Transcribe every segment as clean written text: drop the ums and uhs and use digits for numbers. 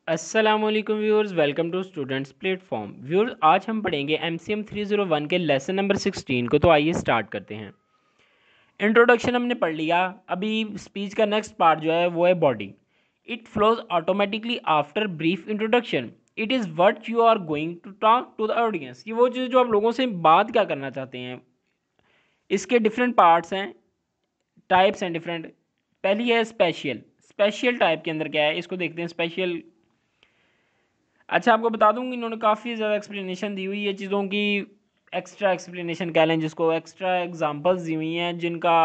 अस्सलामुअलैकुम viewers, welcome to students platform. Viewers, आज हम पढ़ेंगे MCM 301 के लेसन नंबर 16 को। तो आइए स्टार्ट करते हैं। इंट्रोडक्शन हमने पढ़ लिया। अभी स्पीच का नेक्स्ट पार्ट जो है वो है body. It flows automatically after brief introduction. It is what you are going to talk to the audience. ये वो चीज़ जो आप लोगों से बात क्या करना चाहते हैं। इसके डिफरेंट पार्ट्स हैं, टाइप्स हैं डिफरेंट। पहली है स्पेशियल। स्पेशियल टाइप के अंदर क्या है, इसको देखते हैं। स्पेशियल, अच्छा आपको बता दूँ कि इन्होंने काफ़ी ज़्यादा एक्सप्लेनेशन दी हुई है चीज़ों की। एक्स्ट्रा एक्सप्लेनेशन कह लें जिसको, एक्स्ट्रा एग्जांपल्स दी हुई हैं जिनका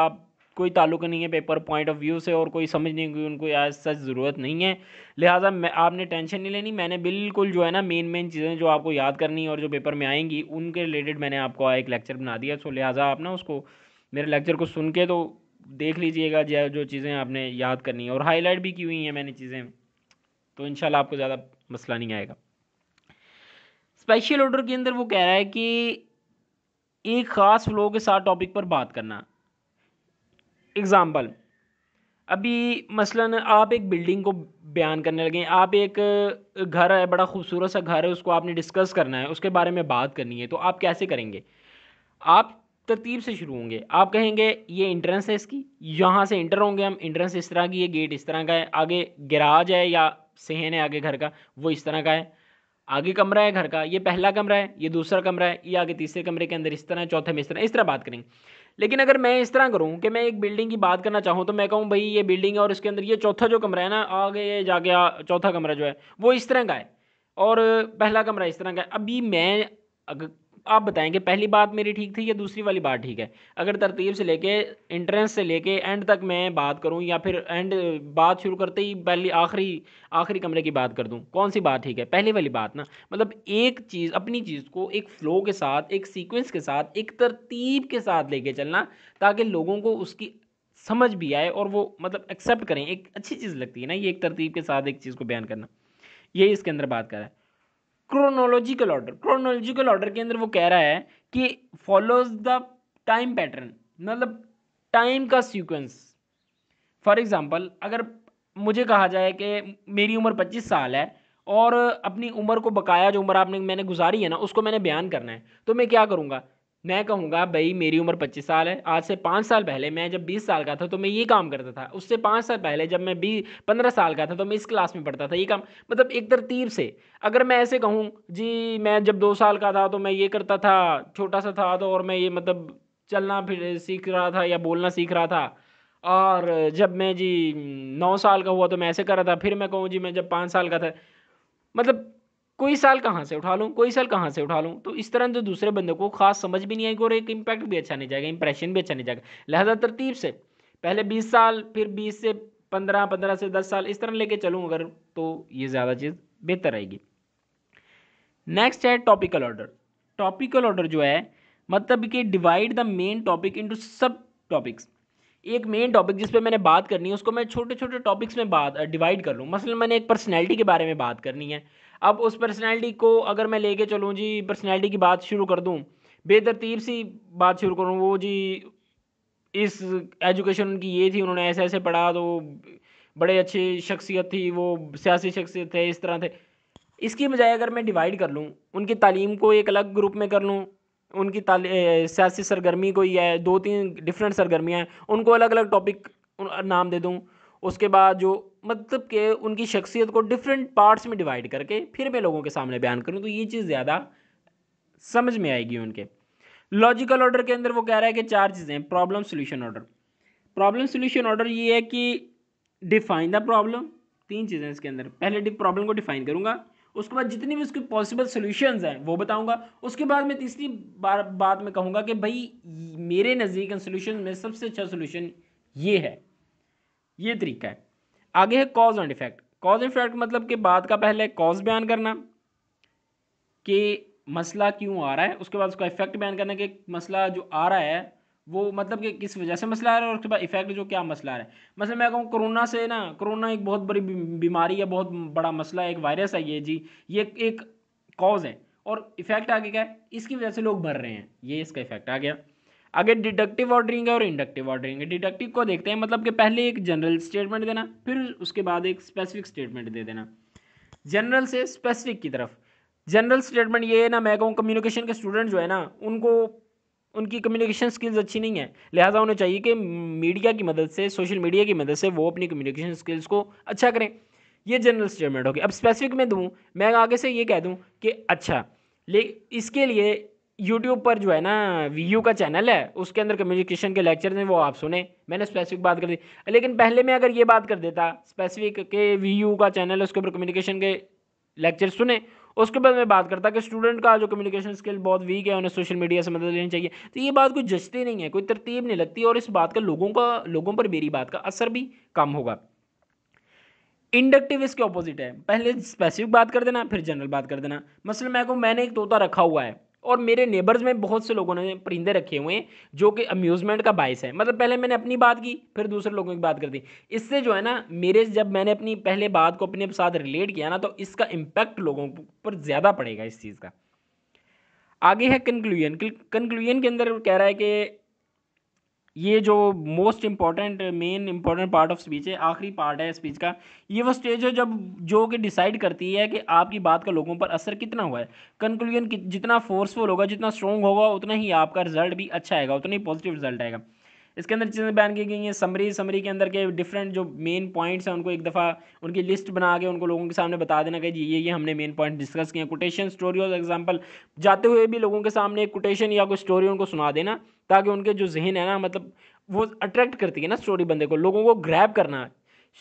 कोई ताल्लुक नहीं है पेपर पॉइंट ऑफ व्यू से और कोई समझ नहीं की उनको आज सच ज़रूरत नहीं है। लिहाजा आपने टेंशन नहीं लेनी। मैंने बिल्कुल जो है ना मेन चीज़ें जो आपको याद करनी और जो पेपर में आएंगी उनके रिलेटेड मैंने आपको एक लेक्चर बना दिया। सो लिहाजा आप ना उसको, मेरे लेक्चर को सुन के तो देख लीजिएगा जो जो चीज़ें आपने याद करनी है, और हाईलाइट भी की हुई हैं मैंने चीज़ें, तो इंशाल्लाह आपको ज़्यादा मसला नहीं आएगा। स्पेशल ऑर्डर के अंदर वो कह रहा है कि एक ख़ास फ्लो के साथ टॉपिक पर बात करना। एग्ज़ाम्पल, अभी मसलन आप एक बिल्डिंग को बयान करने लगे। आप एक घर है, बड़ा खूबसूरत सा घर है, उसको आपने डिस्कस करना है, उसके बारे में बात करनी है। तो आप कैसे करेंगे? आप तरतीब से शुरू होंगे। आप कहेंगे ये इंट्रेंस है इसकी, यहाँ से इंटर होंगे हम। इंट्रेंस इस तरह की है, गेट इस तरह का है, आगे गैराज है या सहन है आगे घर का, वो इस तरह का है। आगे कमरा है घर का, ये पहला कमरा है, ये दूसरा कमरा है, ये आगे तीसरे कमरे के अंदर इस तरह, चौथे में इस तरह बात करेंगे। लेकिन अगर मैं इस तरह करूं कि मैं एक बिल्डिंग की बात करना चाहूं तो मैं कहूं भाई ये बिल्डिंग है और इसके अंदर ये चौथा जो कमरा है ना, आगे ये जाके चौथा कमरा जो है वो इस तरह का है और पहला कमरा इस तरह का है। अभी मैं अगर आप बताएंगे पहली बात मेरी ठीक थी या दूसरी वाली बात ठीक है? अगर तरतीब से लेके इंट्रेंस से लेके एंड तक मैं बात करूं या फिर एंड बात शुरू करते ही पहली आखिरी आखिरी कमरे की बात कर दूं, कौन सी बात ठीक है? पहली वाली बात ना। मतलब एक चीज़, अपनी चीज़ को एक फ्लो के साथ, एक सीक्वेंस के साथ, एक तरतीब के साथ लेके चलना, ताकि लोगों को उसकी समझ भी आए और वो मतलब एक्सेप्ट करें। एक अच्छी चीज़ लगती है ना ये, एक तरतीब के साथ एक चीज़ को बयान करना। यही इसके अंदर बात कर रहा है। Chronological order. क्रोनोलॉजिकल ऑर्डर के अंदर वो कह रहा है कि फॉलोज द टाइम पैटर्न, मतलब टाइम का सीक्वेंस। फॉर एग्जांपल, अगर मुझे कहा जाए कि मेरी उम्र 25 साल है और अपनी उम्र को बकाया जो उम्र मैंने गुजारी है ना उसको मैंने बयान करना है, तो मैं क्या करूँगा? मैं कहूँगा भाई मेरी उम्र 25 साल है। आज से 5 साल पहले मैं जब 20 साल का था तो मैं ये काम करता था। उससे 5 साल पहले जब मैं 15 साल का था तो मैं इस क्लास में पढ़ता था, ये काम। मतलब एक तरतीब से। अगर मैं ऐसे कहूँ जी मैं जब 2 साल का था तो मैं ये करता था, छोटा सा था तो, और मैं ये मतलब चलना फिर सीख रहा था या बोलना सीख रहा था, और जब मैं जी 9 साल का हुआ तो मैं ऐसे कर रहा था, फिर मैं कहूँ जी मैं जब 5 साल का था। मतलब कोई साल कहाँ से उठा लूँ, कोई साल कहाँ से उठा लूँ? तो इस तरह जो दूसरे बंदे को खास समझ भी नहीं आएगी और एक इम्पैक्ट भी अच्छा नहीं जाएगा, इंप्रेशन भी अच्छा नहीं जाएगा। लिहाजा तरतीब से पहले 20 साल, फिर 20 से 15, 15 से 10 साल, इस तरह लेके चलूँ अगर, तो ये ज़्यादा चीज़ बेहतर रहेगी। नेक्स्ट है टॉपिकल ऑर्डर। टॉपिकल ऑर्डर जो है मतलब कि divide the main topic into सब टॉपिक्स। एक मेन टॉपिक जिस पे मैंने बात करनी है उसको मैं छोटे छोटे टॉपिक्स में बात डिवाइड कर लूँ। मसलन मैंने एक पर्सनैलिटी के बारे में बात करनी है। अब उस पर्सनैलिटी को अगर मैं लेके चलूँ जी, पर्सनैलिटी की बात शुरू कर दूँ, बेतरतीब सी बात शुरू करूँ, वो जी इस एजुकेशन उनकी ये थी, उन्होंने ऐसे ऐसे पढ़ा तो बड़े अच्छी शख्सियत थी, वो सियासी शख्सियत थे, इस तरह थे। इसकी बजाय अगर मैं डिवाइड कर लूँ, उनकी तालीम को एक अलग ग्रुप में कर लूँ, उनकी सियासी सरगर्मी कोई है, 2-3 डिफरेंट सरगर्मियाँ हैं, उनको अलग अलग टॉपिक नाम दे दूँ। उसके बाद जो मतलब कि उनकी शख्सियत को डिफरेंट पार्ट्स में डिवाइड करके फिर मैं लोगों के सामने बयान करूँ, तो ये चीज़ ज़्यादा समझ में आएगी उनके। लॉजिकल ऑर्डर के अंदर वो कह रहा है कि 4 चीज़ें हैं। Problem solution order. Problem solution order ये है कि डिफाइन द प्रॉब्लम। 3 चीज़ें इसके अंदर। पहले प्रॉब्लम को डिफाइन करूंगा, उसके बाद जितनी भी उसकी पॉसिबल सोल्यूशंस हैं वो बताऊंगा। उसके बाद मैं तीसरी बात में कहूंगा कि भाई मेरे नज़दीक सोल्यूशन में सबसे अच्छा सोल्यूशन ये है। ये तरीका है। आगे है cause and effect. Cause and effect मतलब कि बात का पहले कॉज बयान करना कि मसला क्यों आ रहा है, उसके बाद उसका इफेक्ट बयान करना कि मसला जो आ रहा है वो मतलब कि किस वजह से मसला आ रहा है, और उसके बाद इफेक्ट जो क्या मसला आ रहा है। मतलब मैं कहूँ कोरोना से ना, कोरोना एक बहुत बड़ी बीमारी है, बहुत बड़ा मसला है, एक वायरस है ये जी, ये एक कॉज है। और इफेक्ट आगे क्या है, इसकी वजह से लोग मर रहे हैं, ये इसका इफेक्ट आ गया। आगे डिडक्टिव ऑर्डरिंग है और इंडक्टिव ऑर्डरिंग है। डिडक्टिव को देखते हैं, मतलब कि पहले एक जनरल स्टेटमेंट देना, फिर उसके बाद एक स्पेसिफिक स्टेटमेंट दे देना। जनरल से स्पेसिफिक की तरफ। जनरल स्टेटमेंट ये है ना, मैं कहूँ कम्युनिकेशन के स्टूडेंट जो है ना, उनको उनकी कम्युनिकेशन स्किल्स अच्छी नहीं है, लिहाजा उन्हें चाहिए कि मीडिया की मदद से, सोशल मीडिया की मदद से वो अपनी कम्युनिकेशन स्किल्स को अच्छा करें। ये जनरल स्टेटमेंट होगी। अब स्पेसिफिक में दूँ, मैं आगे से ये कह दूँ कि अच्छा, ले इसके लिए यूट्यूब पर जो है ना वीयू का चैनल है, उसके अंदर कम्युनिकेशन के लेक्चर हैं, वो आप सुने। मैंने स्पेसिफिक बात कर दी, लेकिन पहले मैं अगर ये बात कर देता स्पेसिफिक के वीयू का चैनल है, उसके ऊपर कम्युनिकेशन के लेक्चर सुने, उसके बाद मैं बात करता कि स्टूडेंट का जो कम्युनिकेशन स्किल बहुत वीक है, उन्हें सोशल मीडिया से मदद लेनी चाहिए, तो ये बात कोई जचती नहीं है, कोई तरतीब नहीं लगती, और इस बात का लोगों पर मेरी बात का असर भी कम होगा। इंडक्टिव इसके ऑपोजिट है, पहले स्पेसिफिक बात कर देना, फिर जनरल बात कर देना। मसलन मैं कहूँ मैंने एक तोता रखा हुआ है, और मेरे नेबर्स में बहुत से लोगों ने परिंदे रखे हुए हैं जो कि अम्यूज़मेंट का बायस है। मतलब पहले मैंने अपनी बात की, फिर दूसरे लोगों की बात कर दी। इससे जो है ना, मेरे जब मैंने अपनी पहले बात को अपने साथ रिलेट किया ना, तो इसका इम्पैक्ट लोगों पर ज़्यादा पड़ेगा इस चीज़ का। आगे है कंक्लूजन। कंक्लूजन के अंदर कह रहा है कि ये जो most important main important part of speech है, आखिरी पार्ट है स्पीच का, ये वो स्टेज है जब जो कि डिसाइड करती है कि आपकी बात का लोगों पर असर कितना हुआ है। कंक्लूजन जितना फोर्सफुल होगा, जितना स्ट्रॉन्ग होगा, उतना ही आपका रिजल्ट भी अच्छा आएगा, उतना ही पॉजिटिव रिजल्ट आएगा। इसके अंदर चीज़ें बयान की गई हैं। समरी के अंदर के डिफरेंट जो मेन पॉइंट्स हैं, उनको एक दफ़ा उनकी लिस्ट बना के उनको लोगों के सामने बता देना कि जी ये हमने मेन पॉइंट डिस्कस किए हैं। कोटेशन, स्टोरी और एग्जांपल, जाते हुए भी लोगों के सामने एक कोटेशन या कोई स्टोरी उनको सुना देना, ताकि उनके जो जहन है ना, मतलब वो अट्रैक्ट करती है ना स्टोरी बंदे को, लोगों को ग्रैब करना।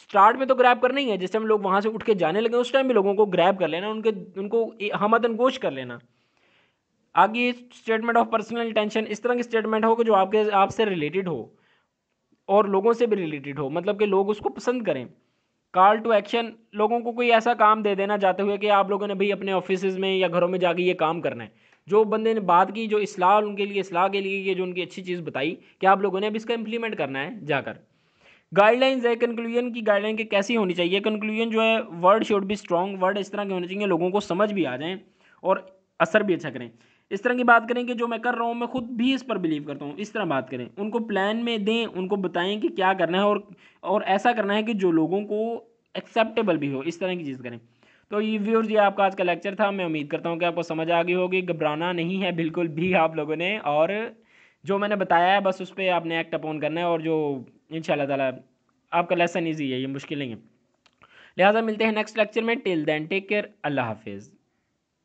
स्टार्ट में तो ग्रैब करना ही है, जिस टाइम लोग वहाँ से उठ के जाने लगे उस टाइम भी लोगों को ग्रैब कर लेना, उनको हमदन गोश कर लेना। आगे स्टेटमेंट ऑफ पर्सनल इंटेंशन, इस तरह की स्टेटमेंट हो कि जो आपसे रिलेटेड हो और लोगों से भी रिलेटेड हो, मतलब कि लोग उसको पसंद करें। कॉल टू एक्शन, लोगों को कोई ऐसा काम दे देना जाते हुए कि आप लोगों ने भाई अपने ऑफिस में या घरों में जाके ये काम करना है। जो बंदे ने बात की, जो इस्लाह उनके लिए, इस्लाह के लिए ये जो उनकी अच्छी चीज़ बताई कि आप लोगों ने अब इसका इंप्लीमेंट करना है जाकर। गाइडलाइंस है कंक्लूजन की, गाइडलाइन की कैसी होनी चाहिए। कंक्लूजन जो है, word should be strong, word इस तरह के होने चाहिए लोगों को समझ भी आ जाएं और असर भी अच्छा करें। इस तरह की बात करें कि जो मैं कर रहा हूँ मैं खुद भी इस पर बिलीव करता हूँ, इस तरह बात करें। उनको प्लान में दें, उनको बताएं कि क्या करना है, और ऐसा करना है कि जो लोगों को एक्सेप्टेबल भी हो, इस तरह की चीज़ करें। तो ये व्यूअर्स, ये आपका आज का लेक्चर था। मैं उम्मीद करता हूँ कि आपको समझ आ गई होगी। घबराना नहीं है बिल्कुल भी आप लोगों ने, और जो मैंने बताया है बस उस पर आपने एक्ट अपॉन करना है, और जो इंशाल्लाह ताला आपका लेसन ईजी है, ये मुश्किल नहीं है। लिहाजा मिलते हैं नेक्स्ट लेक्चर में। टिल देन टेक केयर, अल्लाह हाफिज़।